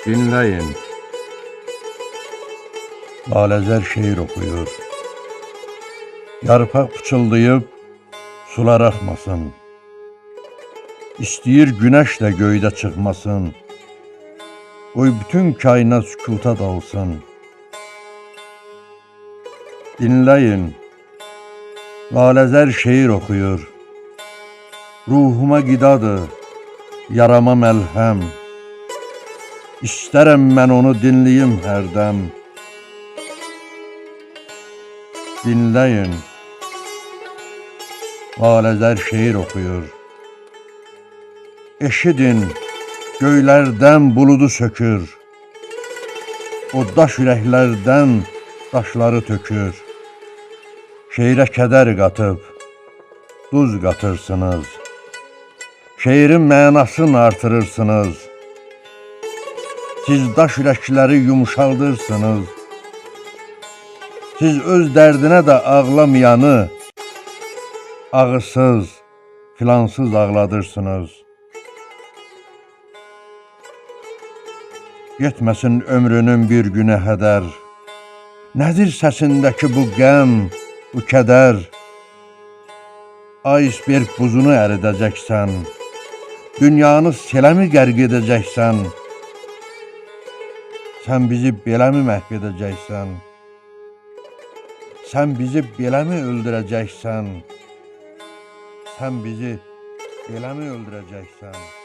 Dinleyin. Lalezer şiir okuyur. Yarpaq pıçıldayıb sular axmasın. İstəyir günəş də göydə çıxmasın. Qoy bütün kainat sükuta dalsın. Dinləyin. Lalezer şiir okuyur. Ruhuma qidadır, yarama məlhəm. İstərəm mən onu dinləyim hərdən. Dinləyin. Lalezer şiir okuyur. Eşidin, göylərdən buludu sökür. O daş ürəklərdən daşları tökür. Şeirə kədər qatıb, duz qatırsınız. Şeirin mənasını artırırsınız. Siz daş ürəkləri yumuşaldırsınız. Siz öz dərdinə də ağlamayanı ağısız, filansız ağladırsınız. Yetməsin ömrünün bir günə hədər. Nədir səsindəki bu qəm, bu kədər? Iceberg buzunu əridəcəksən. Dünyanı seləmi qərq edəcəksən? Sən bizi beləmi məhv edəcəksən? Sən bizi beləmi öldürəcəksən? Sən bizi beləmi öldürəcəksən?